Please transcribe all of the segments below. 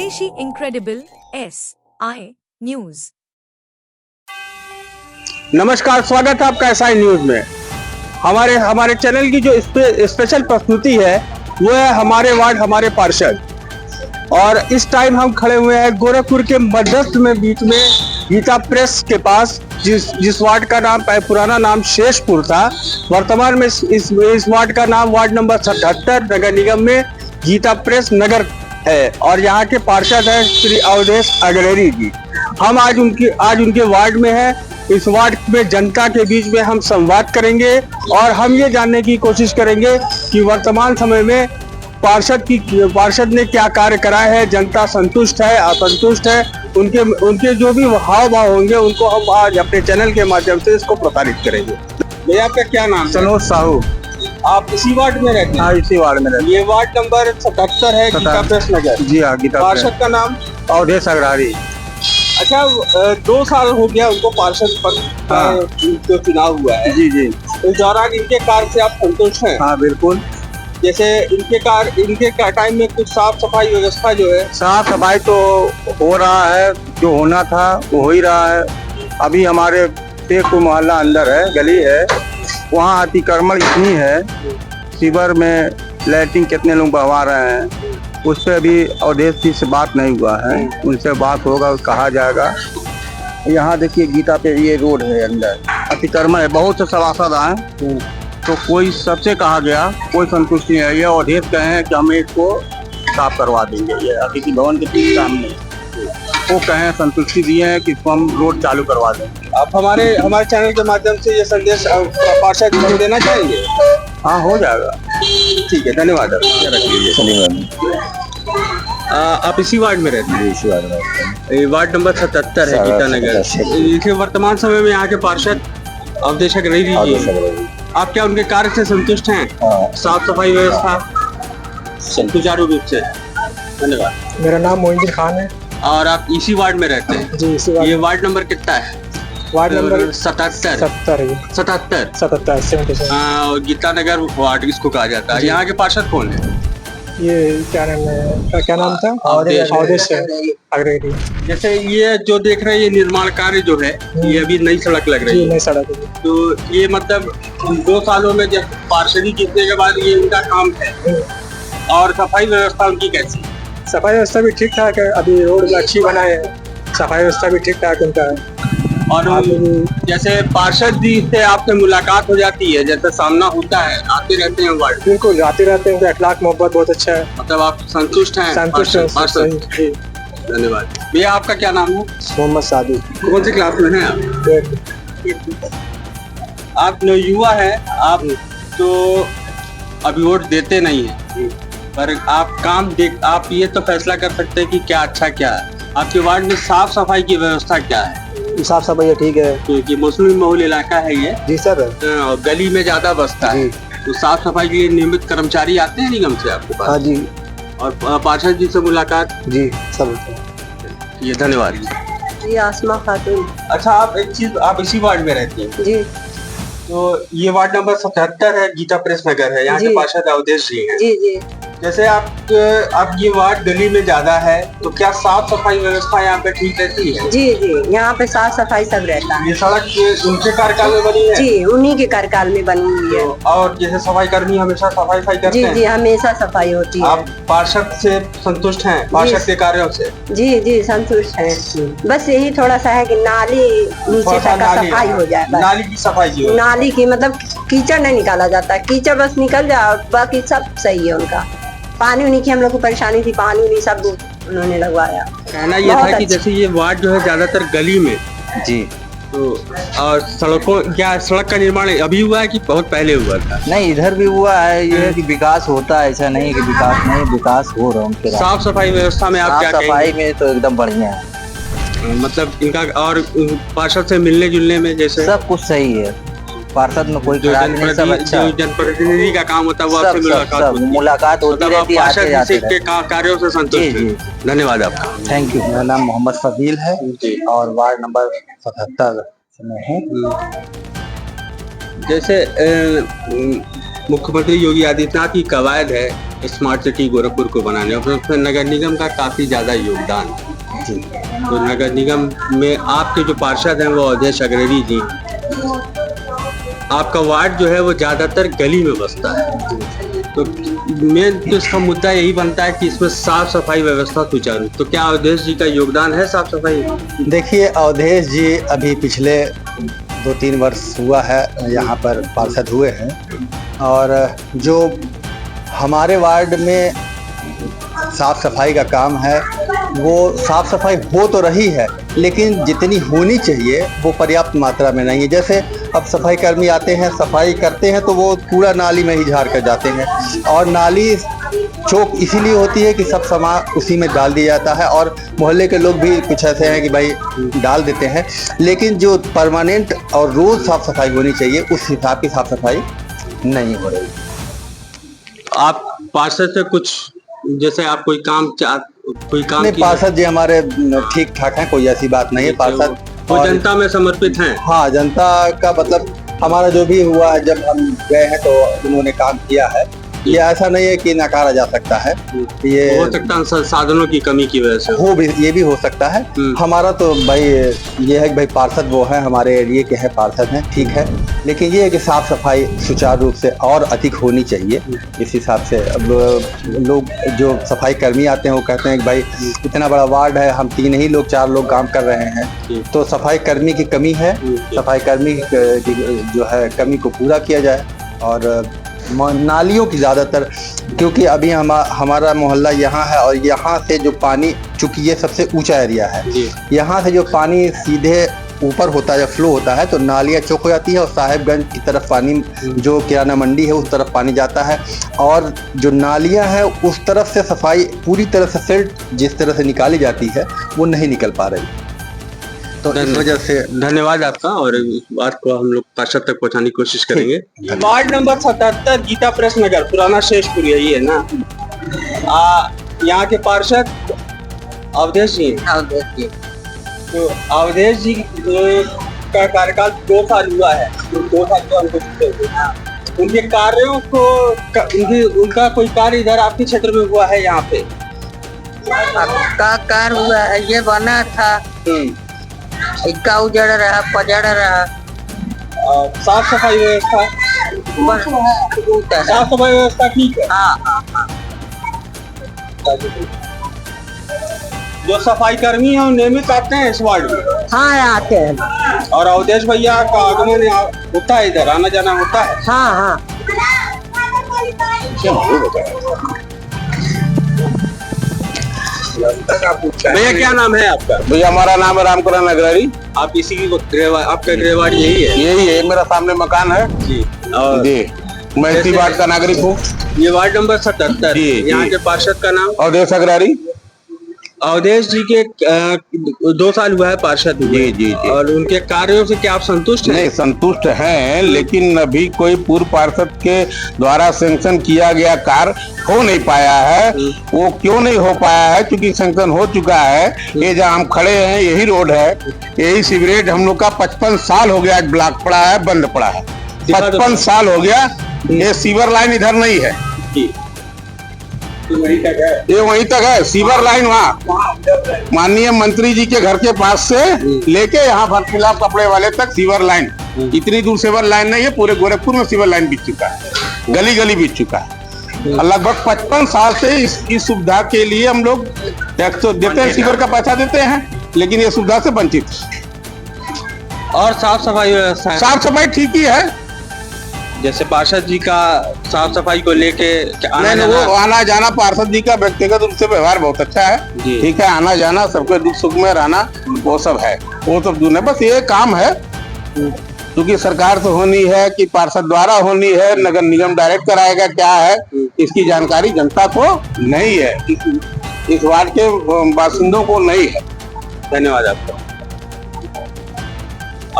स्वदेशी incredible SI news. नमस्कार, स्वागत है आपका SI न्यूज में। हमारे चैनल की जो स्पेशल प्रस्तुति है वो है हमारे वार्ड हमारे पार्षद। और इस टाइम हम खड़े हुए हैं गोरखपुर के मध्यस्थ में बीच में गीता प्रेस के पास, जिस वार्ड का नाम पुराना नाम शेषपुर था। वर्तमान में इस वार्ड का नाम वार्ड नंबर 77 नगर निगम में गीता प्रेस नगर है और यहाँ के पार्षद है श्री अवधेश अग्रहरी जी। हम आज उनके वार्ड में हैं। इस वार्ड में जनता के बीच में हम संवाद करेंगे और हम ये जानने की कोशिश करेंगे कि वर्तमान समय में पार्षद ने क्या कार्य कराए हैं, जनता संतुष्ट है असंतुष्ट है, उनके जो भी हाव भाव होंगे उनको हम आज अपने चैनल के माध्यम से इसको प्रसारित करेंगे। भैया आपका क्या नाम? सनोज साहू। आप इसी वार्ड में रहते हैं? हाँ, इसी वार्ड में रहते हैं। ये वार्ड नंबर 77 है, गीता प्रेस नगर। जी हाँ, गीता प्रेस। पार्षद का नाम अवधेश अग्रहरी। अच्छा, 2 साल हो गया उनको पार्षद पद जो चुनाव हुआ है। जी जी। इस दौरान इनके कार्य से आप संतुष्ट हैं? हाँ बिल्कुल। जैसे इनके टाइम में कुछ साफ सफाई व्यवस्था जो है, साफ सफाई तो हो रहा है, जो होना था वो हो ही रहा है। अभी हमारे शेखपुर मोहल्ला अंदर है, गली है, वहाँ अतिक्रमण इतनी है, सीवर में लैट्रिन कितने लोग बहवा रहे हैं, उस पर अभी अवधेश जी से बात नहीं हुआ है। उनसे बात होगा, कहा जाएगा। यहाँ देखिए गीता पे ये रोड है, अंदर अतिक्रमण है, बहुत से सभासद आए तो कोई सबसे कहा गया, कोई संतुष्टि नहीं है। ये अवधेश कहे हैं कि हम इसको साफ करवा देंगे, ये अतिथि भवन के ठीक सामने वो कहे, संतुष्टि दिए हैं कि इसको हम रोड चालू करवा देंगे। आप हमारे चैनल के माध्यम से ये संदेश पार्षद को देना चाहेंगे? हाँ, हो जाएगा। ठीक है, धन्यवाद। आप इसी वार्ड में रहते हैं? इसी वार्ड में। ये वार्ड नंबर 77 है, गीता नगर। इसे वर्तमान समय में यहाँ के पार्षद अवधेश अग्रहरी जी, आप क्या उनके कार्य से संतुष्ट हैं? साफ सफाई व्यवस्था सुचारू रूप से? धन्यवाद। मेरा नाम मोइनुद्दीन खान है और आप इसी वार्ड में रहते हैं? जी, इसी वार्ड। ये वार्ड नंबर कितना है? वार्ड नंबर 77 और गीता नगर वार्ड इसको कहा जाता है। यहाँ के पार्षद कौन है? ये क्या नाम था? अवधेश अग्रहरी। जैसे ये जो देख रहे हैं, ये निर्माण कार्य जो है, ये अभी नई सड़क लग रही है। नई सड़क है। तो ये मतलब 2 सालों में जब पार्षदी जीतने के बाद ये उनका काम है। और सफाई व्यवस्था उनकी कैसी? सफाई व्यवस्था भी ठीक ठाक है, अभी रोड भी अच्छी बनाए है, सफाई व्यवस्था भी ठीक ठाक उनका है। और जैसे पार्षद जी से आपसे मुलाकात हो जाती है, जैसे सामना होता है, आते रहते हैं वार्ड? बिल्कुल आते रहते हैं, उनका अखलाक मोहब्बत बहुत अच्छा है। मतलब आप संतुष्ट हैं? संतुष्ट है। धन्यवाद। भैया आपका क्या नाम है? मोहम्मद सादू। कौन सी क्लास में हैं आप? युवा है आप, तो अभी वोट देते नहीं है, पर आप ये तो फैसला कर सकते हैं कि क्या अच्छा क्या है। आपके वार्ड में साफ सफाई की व्यवस्था क्या है? साफ सफाई ठीक है, क्योंकि मुस्लिम बहुल इलाका है ये। जी सर। गली में ज्यादा बसता है, तो साफ सफाई के लिए नियमित कर्मचारी आते हैं निगम से आपके पास? हाँ जी। और पार्षद जी से मुलाकात? जी, सब होता है। ये धन्यवाद जी। आसमा खातून। अच्छा, आप इसी वार्ड में रहती हैं? जी। तो ये वार्ड नंबर 77 है, गीता प्रेस नगर है, यहाँ के पार्षद अवधेश जी हैं। जी जी। जैसे आप ये वार्ड गली में ज्यादा है, तो क्या साफ सफाई व्यवस्था यहाँ पे ठीक रहती है? जी जी, यहाँ पे साफ सफाई सब रहता है। ये सड़क उनके कार्यकाल में बनी है? जी, उन्हीं के कार्यकाल में बनी हुई है। और जैसे सफाई कर्मी हमेशा सफाई करते जी हैं? जी, हमेशा सफाई होती है। आप पार्षद से संतुष्ट हैं? पार्षद के कार्यों से? जी जी, संतुष्ट है। बस यही थोड़ा सा है कि नाली नीचे तक सफाई हो जाए। नाली की सफाई की? नाली की मतलब कीचड़ नहीं निकाला जाता, कीचड़ बस निकल जाए, बाकी सब सही है उनका। पानी उन्हीं की हम लोग को परेशानी थी, पानी उन्हीं सब उन्होंने लगवाया। कहना ये था कि जैसे ये वार्ड जो है ज्यादातर गली में जी, तो और सड़क का निर्माण अभी हुआ है कि बहुत पहले हुआ था? नहीं, इधर भी हुआ है। ये है कि विकास होता है, ऐसा नहीं कि विकास नहीं, विकास हो रहा है। साफ सफाई व्यवस्था में आप क्या कहेंगे? सफाई में तो एकदम बढ़िया है, मतलब इनका। और पार्षद से मिलने जुलने में जैसे सब कुछ सही है, पार्षद में कोई खराबी नहीं, सब अच्छा। जो जनप्रतिनिधि का काम होता है वो आपसे मुलाकात होती रहती है, आते जाते के कार्यों से संतुष्ट हैं? धन्यवाद आपका। Thank you. मेरा नाम मोहम्मद फजील है और वार्ड नंबर 77 में है। जैसे मुख्यमंत्री योगी आदित्यनाथ की कवायद है स्मार्ट सिटी गोरखपुर को बनाने और उसमें नगर निगम का काफी ज्यादा योगदान है जी। तो नगर निगम में आपके जो पार्षद हैं वो अवधेश अग्रणी जी, आपका वार्ड जो है वो ज्यादातर गली में बसता है, तो मेन तो इसका मुद्दा यही बनता है कि इसमें साफ सफाई व्यवस्था सुचारू। तो क्या अवधेश जी का योगदान है साफ सफाई? देखिए, अवधेश जी अभी पिछले 2-3 वर्ष हुआ है यहाँ पर पार्षद हुए हैं, और जो हमारे वार्ड में साफ सफाई का काम है वो साफ सफाई हो तो रही है, लेकिन जितनी होनी चाहिए वो पर्याप्त मात्रा में नहीं है। जैसे अब सफाई कर्मी आते हैं, सफाई करते हैं तो वो कूड़ा नाली में ही झाड़ कर जाते हैं, और नाली चौक इसीलिए होती है कि सब सामान उसी में डाल दिया जाता है, और मोहल्ले के लोग भी कुछ ऐसे हैं कि भाई डाल देते हैं, लेकिन जो परमानेंट और रोज साफ सफाई होनी चाहिए उस हिसाब की साफ सफाई नहीं हो रही। आप पार्षद से कुछ जैसे आप कोई काम नहीं, पार्षद जी हमारे ठीक ठाक हैं, कोई ऐसी बात नहीं है। पार्षद वो जनता में समर्पित हैं। हाँ, जनता का मतलब हमारा जो भी हुआ है, जब हम गए हैं तो उन्होंने काम किया है, ये ऐसा नहीं है कि नकारा जा सकता है। ये हो सकता है संसाधनों की कमी की वजह से हो भी, ये भी हो सकता है। हमारा तो भाई ये है कि भाई पार्षद वो है, हमारे एरिया के हैं, पार्षद हैं, ठीक है, लेकिन ये है कि साफ सफाई सुचारू रूप से और अधिक होनी चाहिए। इस हिसाब से अब लोग जो सफाई कर्मी आते हैं वो कहते हैं कि भाई इतना बड़ा वार्ड है, हम 3 ही लोग 4 लोग काम कर रहे हैं, तो सफाई कर्मी की कमी है, सफाई कर्मी की जो है कमी को पूरा किया जाए। और नालियों की ज़्यादातर, क्योंकि अभी हमारा मोहल्ला यहाँ है और यहाँ से जो पानी, चूँकि ये सबसे ऊंचा एरिया है, यहाँ से जो पानी सीधे ऊपर होता है या फ्लो होता है तो नालियाँ चौक हो जाती है, और साहेबगंज की तरफ पानी, जो किराना मंडी है उस तरफ पानी जाता है, और जो नालियाँ हैं उस तरफ से सफाई पूरी तरह से सिल्ट जिस तरह से निकाली जाती है वो नहीं निकल पा रही। तो इस वजह से धन्यवाद आपका, और इस बात को हम लोग पार्षद तक पहुंचाने की कोशिश करेंगे। वार्ड नंबर 77 गीता प्रेस नगर, पुराना शेषपुर, यही है ना? यहाँ के पार्षद अवधेश जी। तो अवधेश जी का कार्यकाल 2 साल हुआ है, 2 साल तो हमको जीते हुए। उनके कार्यों को उनका कोई कार्य इधर आपके क्षेत्र में हुआ है? यहाँ पे का कार्य हुआ है, ये बना था, इक्का उजड़ रहा, पजड़ रहा। साफ सफाई व्यवस्था, साफ सफाई व्यवस्था ठीक है। जो सफाई कर्मी हैं नियमित आते हैं इस वार्ड में? हाँ, आते हैं। और अवधेश भैया का आगमन होता है, इधर आना जाना होता है? हाँ। भैया क्या नाम है आपका? भैया हमारा नाम है रामकरण अग्रणी। आप इसी की आपका गृहवाड़ी यही है? यही है, मेरा सामने मकान है जी। और जी, मैं इसी वार्ड का नागरिक हूँ। ये वार्ड नंबर 77, यहाँ के पार्षद का नाम? अवधेश अग्रणी। अवधेश जी के 2 साल हुआ है पार्षद हुए। जी। और उनके कार्यों से क्या आप संतुष्ट हैं? नहीं, संतुष्ट हैं, लेकिन अभी कोई पूर्व पार्षद के द्वारा सैंक्शन किया गया कार्य हो नहीं पाया है। वो क्यों नहीं हो पाया है? क्योंकि सैंक्शन हो चुका है। ये जहाँ हम खड़े हैं यही रोड है, यही सीवरेज हम लोग का 55 साल हो गया ब्लॉक पड़ा है, बंद पड़ा है। 55 साल हो गया, ये सीवर लाइन इधर नहीं है, ये वहीं तक है सीवर लाइन। वहाँ माननीय मंत्री जी के घर के पास से लेके यहाँ भरतपुरा कपड़े वाले तक सीवर लाइन, इतनी दूर सीवर लाइन नहीं है, पूरे गोरखपुर में सीवर लाइन बीत चुका है, गली गली बीत चुका है। लगभग 55 साल से इसकी सुविधा के लिए हम लोग टैक्स तो देते हैं, सीवर का पैसा देते हैं, लेकिन ये सुविधा से वंचित। और साफ सफाई व्यवस्था? साफ सफाई ठीक ही है, जैसे पार्षद जी का साफ सफाई को लेके वो आना जाना, पार्षद जी का व्यक्तिगत रूप से व्यवहार बहुत अच्छा है, ठीक है, आना जाना, सबके दुख सुख में रहना, वो सब है, वो सब दूर है। बस ये काम है क्योंकि सरकार से होनी है कि पार्षद द्वारा होनी है, नगर निगम डायरेक्ट कराएगा क्या है, इसकी जानकारी जनता को नहीं है, इस वार्ड के बासिंदों को नहीं है। धन्यवाद आपका।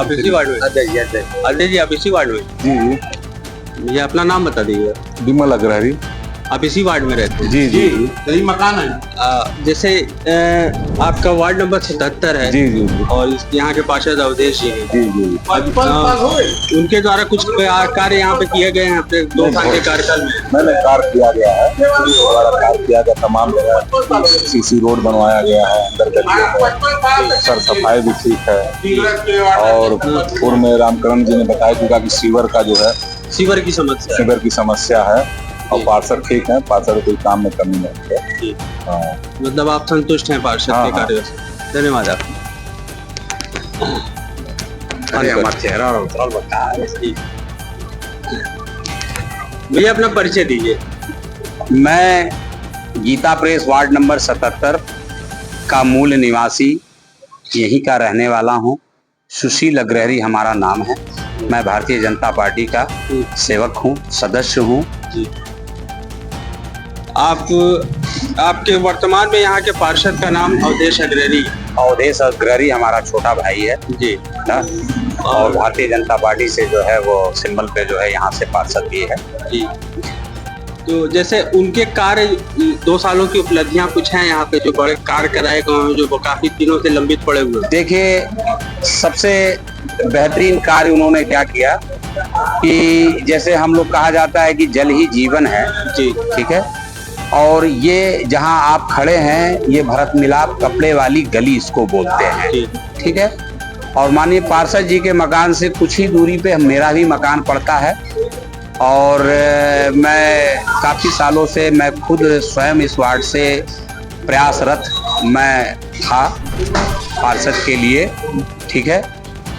आप इसी वार्ड में? अजय जी, आप इसी वार्ड में? जी। ये अपना नाम बता दीजिए। विमल अग्रहरी। आप इसी वार्ड में रहते हैं? जी जी यही मकान है। जैसे आपका वार्ड नंबर 77 है। जी जी जी और यहाँ के पार्षद अवधेश जी हैं। जी जी उनके द्वारा कुछ कार्य यहाँ पे किए गए हैं अपने 2 साल के कार्यकाल में? मैंने कार्य किया गया है, द्वारा कार्य किया गया, तमाम जगह सीसी रोड बनवाया गया है, अंदर गली है, सर सफाई भी ठीक है। और पूर्व में रामकरण जी ने बताया चुका कि सीवर का जो है सीवर की समस्या है और पार्षद ठीक है, पार्षद कोई काम में कमी नहीं है। हाँ। मतलब आप संतुष्ट हैं पार्षद के कार्यों से? धन्यवाद आपको। हमारा चेहरा भैया अपना परिचय दीजिए। मैं गीता प्रेस वार्ड नंबर 77 का मूल निवासी, यहीं का रहने वाला हूं। सुशील अग्रहरी हमारा नाम है। मैं भारतीय जनता पार्टी का सेवक हूं, सदस्य हूं। आपके वर्तमान में यहाँ के पार्षद का नाम अवधेश अग्रहरी हमारा छोटा भाई है जी ना? और भारतीय जनता पार्टी से जो है वो सिंबल पे जो है यहाँ से पार्षद भी है जी। तो जैसे उनके कार्य 2 सालों की उपलब्धियां कुछ हैं यहाँ पे जो बड़े कार्य कराए गए हैं, जो काफी दिनों से लंबित पड़े हुए? देखिए, सबसे बेहतरीन कार्य उन्होंने क्या किया कि जैसे हम लोग कहा जाता है कि जल ही जीवन है जी, ठीक है। और ये जहां आप खड़े हैं, ये भरत मिलाप कपड़े वाली गली इसको बोलते हैं, ठीक है। और माननीय पार्षद जी के मकान से कुछ ही दूरी पे मेरा भी मकान पड़ता है। और मैं काफी सालों से मैं खुद स्वयं इस वार्ड से प्रयासरत मैं था पार्षद के लिए, ठीक है।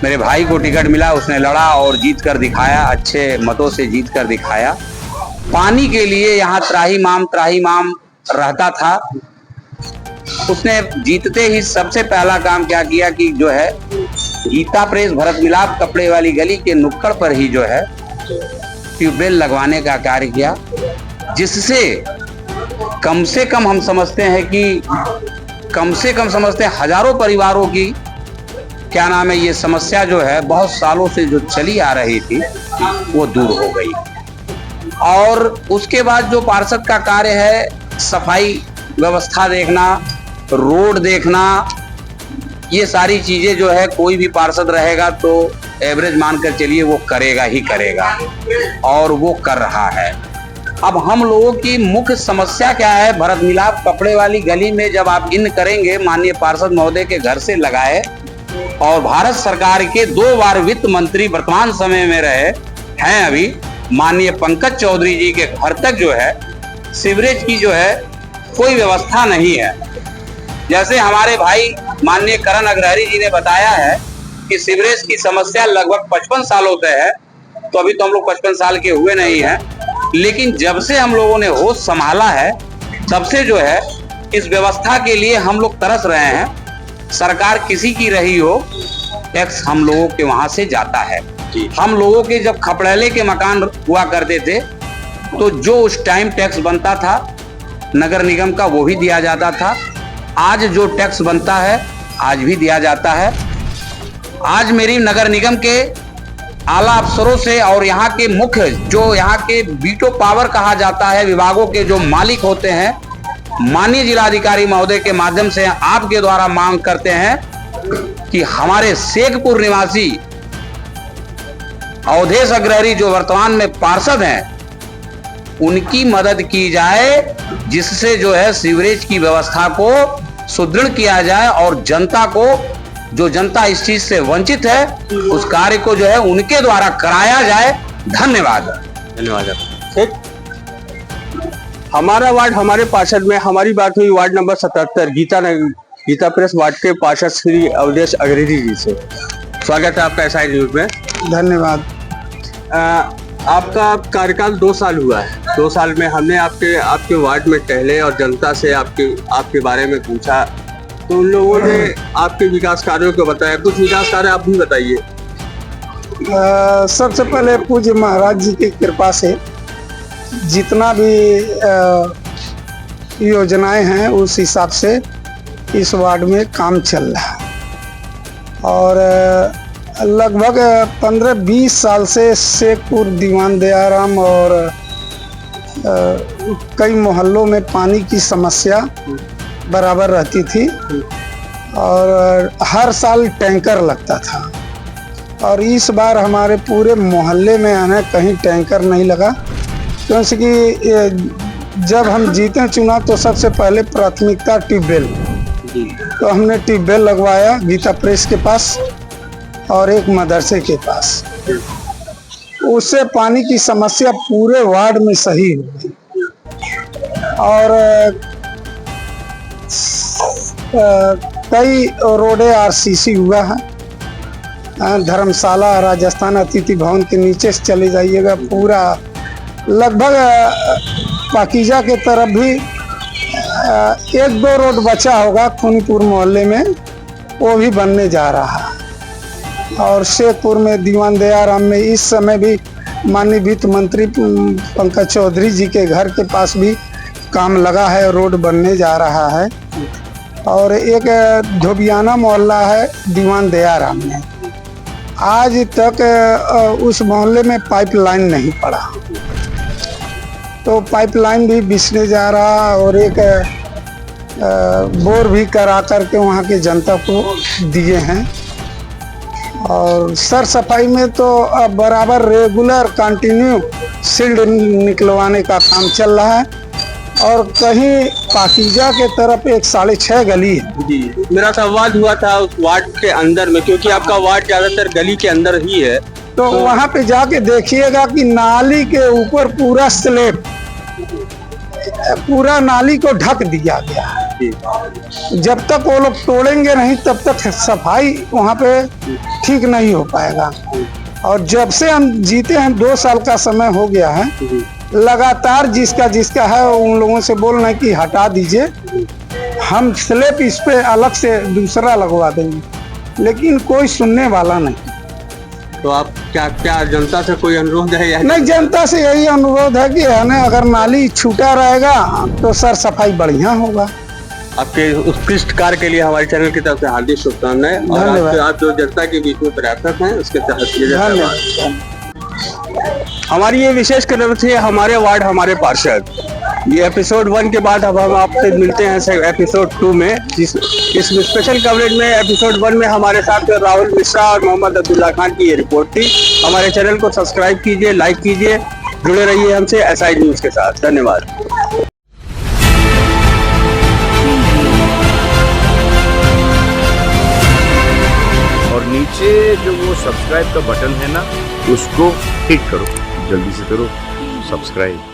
मेरे भाई को टिकट मिला, उसने लड़ा और जीत कर दिखाया, अच्छे मतों से जीत कर दिखाया। पानी के लिए यहाँ त्राहीमाम रहता था। उसने जीतते ही सबसे पहला काम क्या किया कि जो है गीता प्रेस भरत मिलाप कपड़े वाली गली के नुक्कड़ पर ही जो है ट्यूबवेल लगवाने का कार्य किया, जिससे कम से कम हम समझते हैं कि हजारों परिवारों की क्या नाम है ये समस्या जो है बहुत सालों से जो चली आ रही थी वो दूर हो गई। और उसके बाद जो पार्षद का कार्य है, सफाई व्यवस्था देखना, रोड देखना, ये सारी चीजें जो है कोई भी पार्षद रहेगा तो एवरेज मानकर चलिए वो करेगा ही करेगा, और वो कर रहा है। अब हम लोगों की मुख्य समस्या क्या है, भरत मिलाप कपड़े वाली गली में जब आप इन करेंगे, माननीय पार्षद महोदय के घर से लगाए और भारत सरकार के 2 बार वित्त मंत्री वर्तमान समय में रहे हैं अभी माननीय पंकज चौधरी जी के घर तक जो है सीवरेज की जो है कोई व्यवस्था नहीं है। जैसे हमारे भाई माननीय करण अग्रहरी जी ने बताया है कि सीवरेज की समस्या लगभग 55 सालों से है, तो अभी तो हम लोग 55 साल के हुए नहीं हैं, लेकिन जब से हम लोगों ने होश संभाला है तब से जो है इस व्यवस्था के लिए हम लोग तरस रहे हैं। सरकार किसी की रही हो, टैक्स हम लोगों के वहां से जाता है। हम लोगों के जब खपड़ेले के मकान हुआ करते थे तो जो उस टाइम टैक्स बनता था नगर निगम का वो भी दिया जाता था। आज जो टैक्स बनता है आज भी दिया जाता है। आज मेरी नगर निगम के आला अफसरों से और यहाँ के मुख्य जो यहाँ के वीटो पावर कहा जाता है विभागों के जो मालिक होते हैं, माननीय जिलाधिकारी महोदय के माध्यम से आपके द्वारा मांग करते हैं कि हमारे शेखपुर निवासी अवधेश अग्रहरी जो वर्तमान में पार्षद हैं उनकी मदद की जाए, जिससे जो है सीवरेज की व्यवस्था को सुदृढ़ किया जाए और जनता को, जो जनता इस चीज से वंचित है, उस कार्य को जो है उनके द्वारा कराया जाए। धन्यवाद। ठीक। हमारा वार्ड हमारे पार्षद में हमारी बात हुई ward number 77 Gita press ward के पार्षद श्री अवधेश अग्रहरी जी से। स्वागत है आपका SI न्यूज में। धन्यवाद। आपका कार्यकाल 2 साल हुआ है। 2 साल में हमने आपके वार्ड में टहले और जनता से आपके बारे में पूछा, तो उन लोगों ने आपके विकास कार्यों को बताया। कुछ विकास कार्य आप भी बताइए। सबसे पहले पूज्य महाराज जी की कृपा से जितना भी योजनाएं हैं उस हिसाब से इस वार्ड में काम चल रहा है। और लगभग 15-20 साल से शेखपुर, दीवान दयाराम और कई मोहल्लों में पानी की समस्या बराबर रहती थी और हर साल टैंकर लगता था। और इस बार हमारे पूरे मोहल्ले में है कहीं टैंकर नहीं लगा, क्योंकि जब हम जीते चुनाव तो सबसे पहले प्राथमिकता ट्यूबवेल, तो हमने ट्यूबवेल लगवाया गीता प्रेस के पास और एक मदरसे के पास। उससे पानी की समस्या पूरे वार्ड में सही हो गई। और कई रोडें आरसीसी हुआ है। धर्मशाला राजस्थान अतिथि भवन के नीचे से चले जाइएगा, पूरा लगभग पाकीजा के तरफ भी एक दो रोड बचा होगा खूनीपुर मोहल्ले में, वो भी बनने जा रहा है। और शेखपुर में दीवान दयाराम में इस समय भी माननीय वित्त मंत्री पंकज चौधरी जी के घर के पास भी काम लगा है, रोड बनने जा रहा है। और एक धोबियाना मोहल्ला है दीवान दयाराम में, आज तक उस मोहल्ले में पाइपलाइन नहीं पड़ा, तो पाइपलाइन भी बिछने जा रहा और एक बोर भी करा करके वहाँ के जनता को दिए हैं। और सर सफाई में तो अब बराबर रेगुलर कंटिन्यू सील्ड निकलवाने का काम चल रहा है। और कहीं पाकीजा के तरफ एक 6.5 गली है। जी, मेरा सवाल हुआ था उस वार्ड के अंदर में, क्योंकि आपका वार्ड ज्यादातर गली के अंदर ही है, तो वहाँ पे जाके देखिएगा कि नाली के ऊपर पूरा स्लैब, पूरा नाली को ढक दिया गया है। जब तक वो लोग तोड़ेंगे नहीं तब तक सफाई वहाँ पे ठीक नहीं हो पाएगा। और जब से हम जीते हैं 2 साल का समय हो गया है, लगातार जिसका है उन लोगों से बोलना है कि हटा दीजिए, हम स्लैब इस पे अलग से दूसरा लगवा देंगे, लेकिन कोई सुनने वाला नहीं। तो आप क्या जनता से कोई अनुरोध है या नहीं? जनता से यही अनुरोध है कि है ना, अगर नाली छूटा रहेगा तो सर सफाई बढ़िया होगा। आपके उत्कृष्ट कार्य के लिए हमारे चैनल की तरफ से हार्दिक शुभकामनाएं। और आप जो जनता के बीच में प्रयासरत हैं उसके तहत धन्यवाद। हमारी ये विशेष कदम थी हमारे वार्ड हमारे पार्षद। ये एपिसोड 1 के बाद अब हम आपसे मिलते हैं एपिसोड 2 में। इस स्पेशल कवरेज में एपिसोड 1 में हमारे साथ राहुल मिश्रा और मोहम्मद अब्दुल्ला खान की ये रिपोर्ट थी। हमारे चैनल को सब्सक्राइब कीजिए, लाइक कीजिए, जुड़े रहिए हमसे SI न्यूज के साथ। धन्यवाद। और नीचे जो वो सब्सक्राइब का बटन है ना, उसको क्लिक करो, जल्दी से करो सब्सक्राइब।